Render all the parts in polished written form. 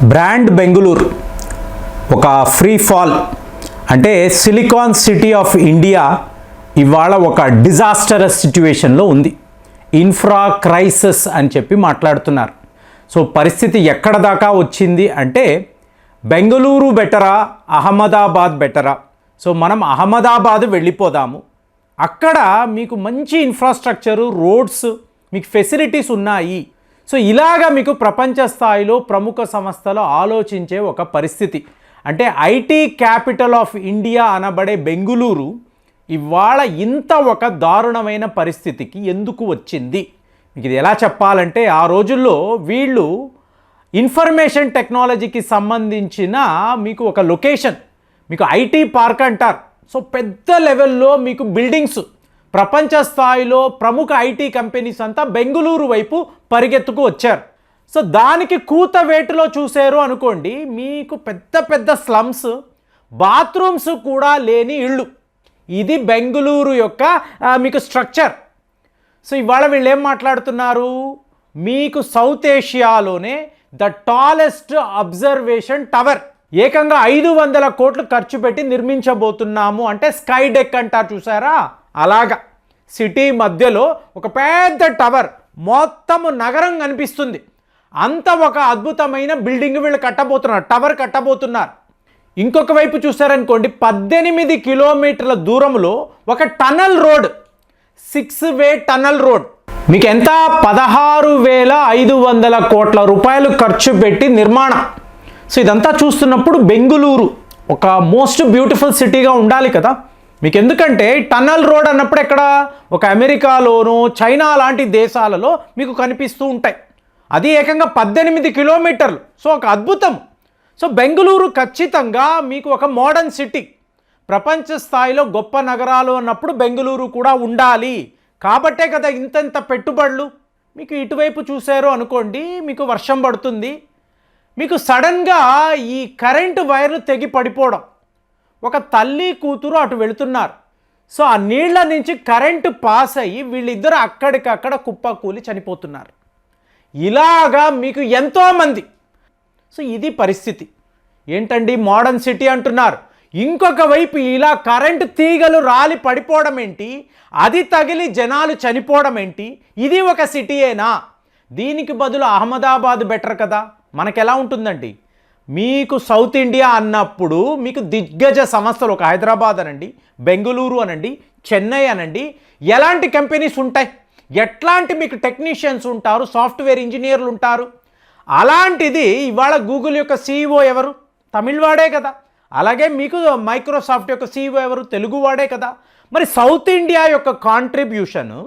Brand Bengaluru ఒక free fall అంటే silicon city of India ఇవాళ ఒక డిజాస్టరస్ సిట్యుయేషన్లో ఉంది. ఇన్ఫ్రా క్రైసిస్ అని చెప్పి మాట్లాడుతున్నారు. సో పరిస్థితి ఎక్కడ దాకా వచ్చింది అంటే బెంగళూరు బెటరా, అహ్మదాబాద్ బెటరా? సో మనం అహ్మదాబాద్ వెళ్ళిపోదాము. అక్కడ మీకు మంచి ఇన్ఫ్రాస్ట్రక్చరు, రోడ్స్, మీకు ఫెసిలిటీస్ ఉన్నాయి. సో ఇలాగా మీకు ప్రపంచ స్థాయిలో ప్రముఖ సంస్థలు ఆలోచించే ఒక పరిస్థితి. అంటే ఐటీ క్యాపిటల్ ఆఫ్ ఇండియా అనబడే బెంగుళూరు ఇవాళ ఇంత ఒక దారుణమైన పరిస్థితికి ఎందుకు వచ్చింది? మీకు ఇది ఎలా చెప్పాలంటే, ఆ రోజుల్లో వీళ్ళు ఇన్ఫర్మేషన్ టెక్నాలజీకి సంబంధించిన మీకు ఒక లొకేషన్, మీకు ఐటీ పార్క్ అంటారు. సో పెద్ద లెవెల్లో మీకు బిల్డింగ్స్, ప్రపంచ స్థాయిలో ప్రముఖ ఐటీ కంపెనీస్ అంతా బెంగుళూరు వైపు పరిగెత్తుకు వచ్చారు. సో దానికి కూతవేటులో చూశారు అనుకోండి, మీకు పెద్ద పెద్ద స్లమ్స్, బాత్రూమ్స్ కూడా లేని ఇళ్ళు. ఇది బెంగుళూరు యొక్క మీకు స్ట్రక్చర్. సో ఇవాళ వీళ్ళు ఏం మాట్లాడుతున్నారు? మీకు సౌత్ ఏషియాలోనే ద టాలెస్ట్ అబ్జర్వేషన్ టవర్, ఏకంగా 500 కోట్లు ఖర్చు పెట్టి నిర్మించబోతున్నాము. అంటే స్కై డెక్ అంటారు చూసారా, అలాగా సిటీ మధ్యలో ఒక పెద్ద టవర్, మొత్తము నగరం కనిపిస్తుంది. అంత ఒక అద్భుతమైన బిల్డింగ్ వీళ్ళు కట్టబోతున్నారు, టవర్ కట్టబోతున్నారు. ఇంకొక వైపు చూసారనుకోండి, 18 కిలోమీటర్ల దూరంలో ఒక టనల్ రోడ్, 6-వే టనల్ రోడ్, మీకు ఎంత? 16,500 కోట్ల రూపాయలు ఖర్చు పెట్టి నిర్మాణం. సో ఇదంతా చూస్తున్నప్పుడు బెంగుళూరు ఒక మోస్ట్ బ్యూటిఫుల్ సిటీగా ఉండాలి కదా మీకు. ఎందుకంటే టనల్ రోడ్ అన్నప్పుడు ఎక్కడ, ఒక అమెరికాలోనూ చైనా లాంటి దేశాలలో మీకు కనిపిస్తూ ఉంటాయి. అది ఏకంగా 18 కిలోమీటర్లు. సో ఒక అద్భుతం. సో బెంగుళూరు ఖచ్చితంగా మీకు ఒక మోడర్న్ సిటీ, ప్రపంచ స్థాయిలో గొప్ప నగరాలు అన్నప్పుడు బెంగుళూరు కూడా ఉండాలి. కాబట్టే కదా ఇంత పెట్టుబడులు. మీకు ఇటువైపు చూశారు అనుకోండి, మీకు వర్షం పడుతుంది, మీకు సడన్గా ఈ కరెంటు వైర్లు తెగి పడిపోవడం. ఒక తల్లి కూతురు అటు వెళుతున్నారు. సో ఆ నీళ్ల నుంచి కరెంటు పాస్ అయ్యి వీళ్ళిద్దరు అక్కడికక్కడ కుప్పకూలి చనిపోతున్నారు. ఇలాగా మీకు ఎంతోమంది. సో ఇది పరిస్థితి. ఏంటండి మోడర్న్ సిటీ అంటున్నారు, ఇంకొక వైపు ఇలా కరెంటు తీగలు రాలి పడిపోవడం ఏంటి, అది తగిలి జనాలు చనిపోవడం ఏంటి? ఇది ఒక సిటీయేనా? దీనికి బదులు అహ్మదాబాద్ బెటర్ కదా. మనకెలా ఉంటుందండి, మీకు సౌత్ ఇండియా అన్నప్పుడు మీకు దిగ్గజ సంస్థలు, ఒక హైదరాబాద్ అనండి, బెంగళూరు అనండి, చెన్నై అనండి, ఎలాంటి కంపెనీస్ ఉంటాయి, ఎట్లాంటి మీకు టెక్నీషియన్స్ ఉంటారు, సాఫ్ట్వేర్ ఇంజనీర్లు ఉంటారు. అలాంటిది ఇవాళ గూగుల్ యొక్క CEO ఎవరు? తమిళవాడే కదా. అలాగే మీకు మైక్రోసాఫ్ట్ యొక్క CEO ఎవరు? తెలుగువాడే కదా. మరి సౌత్ ఇండియా యొక్క కాంట్రిబ్యూషన్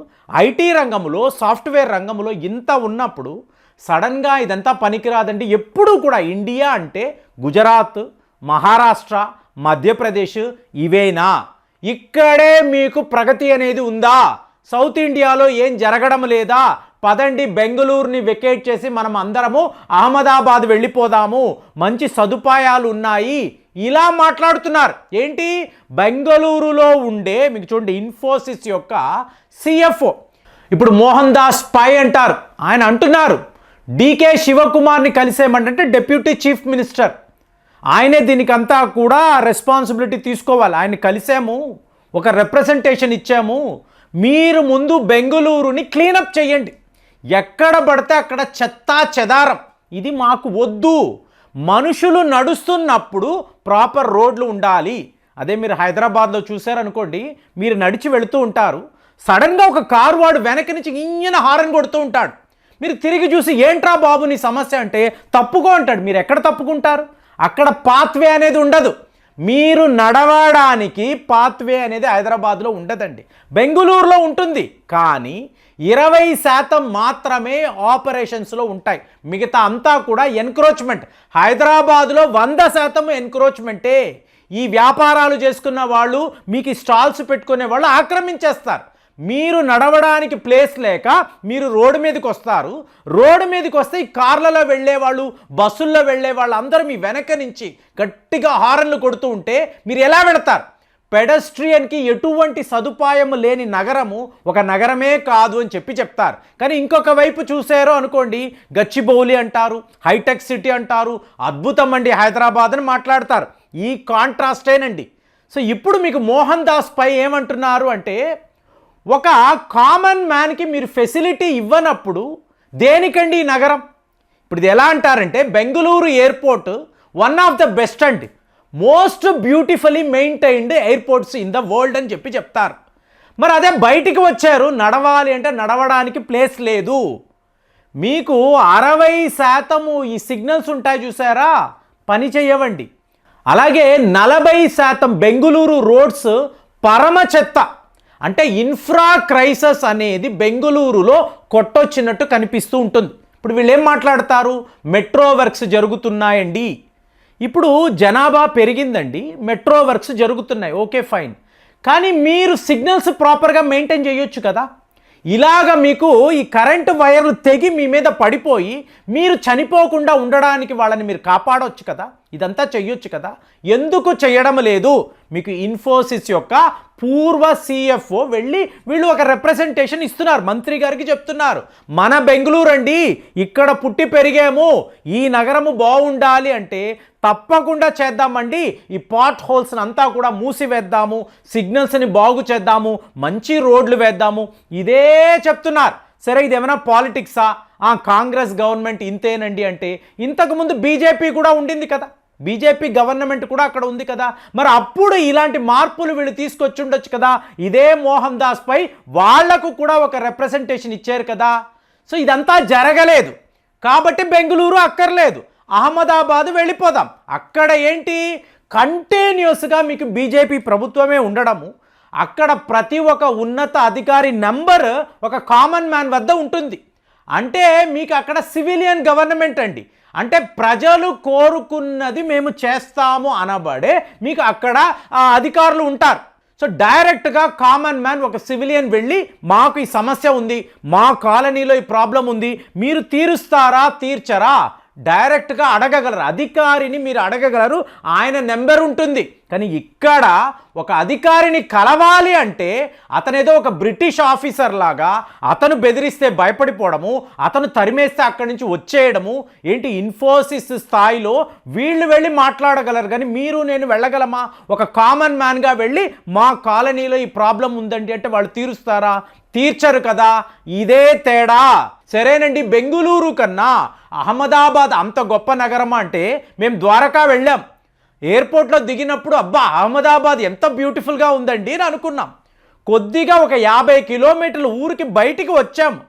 ఐటీ రంగంలో, సాఫ్ట్వేర్ రంగంలో ఇంత ఉన్నప్పుడు సడన్గా ఇదంతా పనికిరాదండి. ఎప్పుడూ కూడా ఇండియా అంటే గుజరాత్, మహారాష్ట్ర, మధ్యప్రదేశ్ ఇవేనా? ఇక్కడే మీకు ప్రగతి అనేది ఉందా? సౌత్ ఇండియాలో ఏం జరగడం లేదా? పదండి బెంగళూరుని వెకేట్ చేసి మనం అందరము అహ్మదాబాద్ వెళ్ళిపోదాము, మంచి సదుపాయాలు ఉన్నాయి, ఇలా మాట్లాడుతున్నారు. ఏంటి? బెంగళూరులో ఉండే మీకు చూడండి, ఇన్ఫోసిస్ యొక్క CFO ఇప్పుడు మోహన్ దాస్ పై అంటారు. ఆయన అంటున్నారు, DK శివకుమార్ని కలిసేమంటే డెప్యూటీ చీఫ్ మినిస్టర్, ఆయనే దీనికంతా కూడా రెస్పాన్సిబిలిటీ తీసుకోవాలి. ఆయన కలిసాము, ఒక రిప్రజెంటేషన్ ఇచ్చాము, మీరు ముందు బెంగళూరుని క్లీనప్ చేయండి, ఎక్కడ పడితే అక్కడ చెత్తా చెదారం, ఇది మాకు వద్దు. మనుషులు నడుస్తున్నప్పుడు ప్రాపర్ రోడ్లు ఉండాలి. అదే మీరు హైదరాబాద్లో చూశారనుకోండి, మీరు నడిచి వెళుతూ ఉంటారు, సడన్గా ఒక కారు వాడు వెనక నుంచి ఇంజన హారన్ కొడుతూ ఉంటాడు. మీరు తిరిగి చూసి ఏంట్రా బాబు నీ సమస్య అంటే తప్పుకో అంటాడు. మీరు ఎక్కడ తప్పుకుంటారు? అక్కడ పాత్వే అనేది ఉండదు. మీరు నడవడానికి పాత్వే అనేది హైదరాబాద్లో ఉండదండి, బెంగళూరులో ఉంటుంది. కానీ 20% మాత్రమే ఆపరేషన్స్లో ఉంటాయి, మిగతా అంతా కూడా ఎన్క్రోచ్మెంట్. హైదరాబాద్లో 100% ఎన్క్రోచ్మెంటే. ఈ వ్యాపారాలు చేసుకున్న వాళ్ళు, మీకు స్టాల్స్ పెట్టుకునే వాళ్ళు ఆక్రమించేస్తారు. మీరు నడవడానికి ప్లేస్ లేక మీరు రోడ్డు మీదకి వస్తారు. రోడ్డు మీదకి వస్తే ఈ కార్లలో వెళ్ళేవాళ్ళు, బస్సుల్లో వెళ్ళేవాళ్ళు అందరూ మీ వెనక నుంచి గట్టిగా హారన్లు కొడుతూ ఉంటే మీరు ఎలా వెళతారు? పెడస్ట్రియన్కి ఎటువంటి సదుపాయం లేని నగరము ఒక నగరమే కాదు అని చెప్తారు. కానీ ఇంకొక వైపు చూసారో అనుకోండి, గచ్చిబౌలి అంటారు, హైటెక్ సిటీ అంటారు, అద్భుతం అండి హైదరాబాద్ అని మాట్లాడతారు. ఈ కాంట్రాస్టేనండి. సో ఇప్పుడు మీకు మోహన్ దాస్ పై ఏమంటున్నారు అంటే, ఒక కామన్ మ్యాన్కి మీరు ఫెసిలిటీ ఇవ్వనప్పుడు దేనికండి ఈ నగరం? ఇప్పుడు ఇది ఎలా అంటారంటే, Bengaluru airport one of the best అండి, most beautifully maintained airports in the world అని చెప్తారు. మరి అదే బయటికి వచ్చారు, నడవాలి అంటే నడవడానికి ప్లేస్ లేదు. మీకు 60% ఈ సిగ్నల్స్ ఉంటాయి చూసారా, పని చేయవండి. అలాగే 40% బెంగళూరు రోడ్స్ పరమ చెత్త. అంటే ఇన్ఫ్రా క్రైసిస్ అనేది బెంగళూరులో కొట్టొచ్చినట్టు కనిపిస్తూ ఉంటుంది. ఇప్పుడు వీళ్ళు ఏం మాట్లాడతారు, మెట్రో వర్క్స్ జరుగుతున్నాయండి. ఇప్పుడు జనాభా పెరిగిందండి, మెట్రో వర్క్స్ జరుగుతున్నాయి, ఓకే ఫైన్. కానీ మీరు సిగ్నల్స్ ప్రాపర్గా మెయింటైన్ చేయొచ్చు కదా. ఇలాగ మీకు ఈ కరెంటు వైర్లు తెగి మీ మీద పడిపోయి మీరు చనిపోకుండా ఉండడానికి వాళ్ళని మీరు కాపాడవచ్చు కదా, ఇదంతా చెయ్యొచ్చు కదా. ఎందుకు చేయడం లేదు? మీకు ఇన్ఫోసిస్ యొక్క పూర్వ సిఎఫ్ఓ వెళ్ళి వీళ్ళు ఒక రిప్రజెంటేషన్ ఇస్తున్నారు, మంత్రి గారికి చెప్తున్నారు, మన బెంగళూరు అండి, ఇక్కడ పుట్టి పెరిగాము, ఈ నగరము బాగుండాలి అంటే తప్పకుండా చేద్దామండి, ఈ పాట్ హోల్స్ని అంతా కూడా మూసివేద్దాము, సిగ్నల్స్ని బాగు చేద్దాము, మంచి రోడ్లు వేద్దాము, ఇదే చెప్తున్నారు. సరే ఇది ఏమైనా పాలిటిక్సా? కాంగ్రెస్ గవర్నమెంట్ ఇంతేనండి అంటే, ఇంతకుముందు బీజేపీ కూడా ఉండింది కదా, బీజేపీ గవర్నమెంట్ కూడా అక్కడ ఉంది కదా. మరి అప్పుడు ఇలాంటి మార్పులు వీళ్ళు తీసుకొచ్చి ఉండొచ్చు కదా. ఇదే మోహన్ దాస్ పై వాళ్లకు కూడా ఒక రిప్రజెంటేషన్ ఇచ్చారు కదా. సో ఇదంతా జరగలేదు కాబట్టి బెంగళూరు అక్కర్లేదు, అహ్మదాబాద్ వెళ్ళిపోదాం. అక్కడ ఏంటి, కంటిన్యూస్గా మీకు బీజేపీ ప్రభుత్వమే ఉండడము, అక్కడ ప్రతి ఒక్క ఉన్నత అధికారి నంబర్ ఒక కామన్ మ్యాన్ వద్ద ఉంటుంది. అంటే మీకు అక్కడ సివిలియన్ గవర్నమెంట్ అండి. అంటే ప్రజలు కోరుకున్నది మేము చేస్తాము అనబడే మీకు అక్కడ అధికారులు ఉంటారు. సో డైరెక్ట్గా కామన్ మ్యాన్ ఒక సివిలియన్ వెళ్ళి, మాకు ఈ సమస్య ఉంది, మా కాలనీలో ఈ ప్రాబ్లం ఉంది, మీరు తీరుస్తారా తీర్చరా, డైరెక్ట్గా అడగగలరు, అధికారిని మీరు అడగగలరు, ఆయన నెంబర్ ఉంటుంది. కానీ ఇక్కడ ఒక అధికారిని కలవాలి అంటే అతనేదో ఒక బ్రిటిష్ ఆఫీసర్ లాగా, అతను బెదిరిస్తే భయపడిపోవడము, అతను తరిమేస్తే అక్కడి నుంచి వచ్చేయడము ఏంటి, ఇన్ఫోసిస్ స్థాయిలో వీళ్ళు వెళ్ళి మాట్లాడగలరు. కానీ మీరు నేను వెళ్ళగలమా? ఒక కామన్ మ్యాన్గా వెళ్ళి మా కాలనీలో ఈ ప్రాబ్లం ఉందండి అంటే వాళ్ళు తీరుస్తారా? తీర్చరు కదా. ఇదే తేడా. సరేనండి, బెంగళూరు కన్నా అహ్మదాబాద్ అంత గొప్ప నగరమా అంటే, మేము ద్వారకా వెళ్ళాం, ఎయిర్పోర్ట్లో దిగినప్పుడు అబ్బా అహ్మదాబాద్ ఎంత బ్యూటిఫుల్గా ఉందండి అని అనుకున్నాం. కొద్దిగా ఒక 50 కిలోమీటర్ల ఊరికి బయటికి వచ్చాము,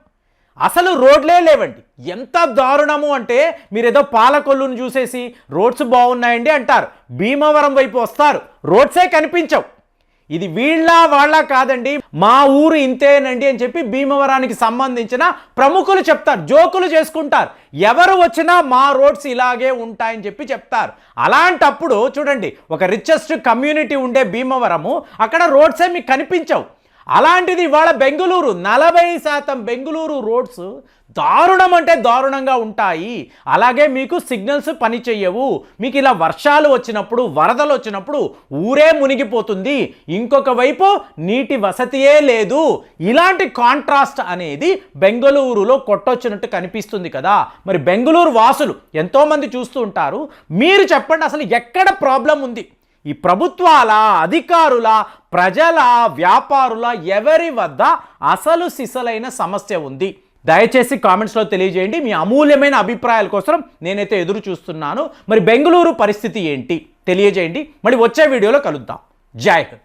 అసలు రోడ్లే లేవండి. ఎంత దారుణము అంటే, మీరేదో పాలకొల్లును చూసేసి రోడ్స్ బాగున్నాయండి అంటారు, భీమవరం వైపు వస్తారు, రోడ్సే కనిపించవు. ఇది వీళ్ళ వాళ్ళ కాదండి, మా ఊరు ఇంతేనండి అని చెప్పి భీమవరానికి సంబంధించిన ప్రముఖులు చెప్తారు, జోకులు చేసుకుంటారు. ఎవరు వచ్చినా మా రోడ్స్ ఇలాగే ఉంటాయని చెప్పి చెప్తారు. అలాంటప్పుడు చూడండి, ఒక రిచెస్ట్ కమ్యూనిటీ ఉండే భీమవరము, అక్కడ రోడ్సే మీకు కనిపించవు. అలాంటిది ఇవాళ బెంగళూరు 40% బెంగళూరు రోడ్స్ దారుణం అంటే దారుణంగా ఉంటాయి. అలాగే మీకు సిగ్నల్స్ పని చెయ్యవు. మీకు ఇలా వర్షాలు వచ్చినప్పుడు, వరదలు వచ్చినప్పుడు ఊరే మునిగిపోతుంది. ఇంకొక వైపు నీటి వసతియే లేదు. ఇలాంటి కాంట్రాస్ట్ అనేది బెంగళూరులో కొట్టొచ్చినట్టు కనిపిస్తుంది కదా. మరి బెంగళూరు వాసులు ఎంతోమంది చూస్తూ ఉంటారు. మీరు చెప్పండి, అసలు ఎక్కడ ప్రాబ్లం ఉంది? ఈ ప్రభుత్వాల, అధికారుల, ప్రజల, వ్యాపారుల ఎవరి వద్ద అసలు సిసలైన సమస్య ఉంది? దయచేసి కామెంట్స్లో తెలియజేయండి. మీ అమూల్యమైన అభిప్రాయాల కోసం నేనైతే ఎదురు చూస్తున్నాను. మరి బెంగళూరు పరిస్థితి ఏంటి తెలియజేయండి. మరి వచ్చే వీడియోలో కలుద్దాం. జై హింద్.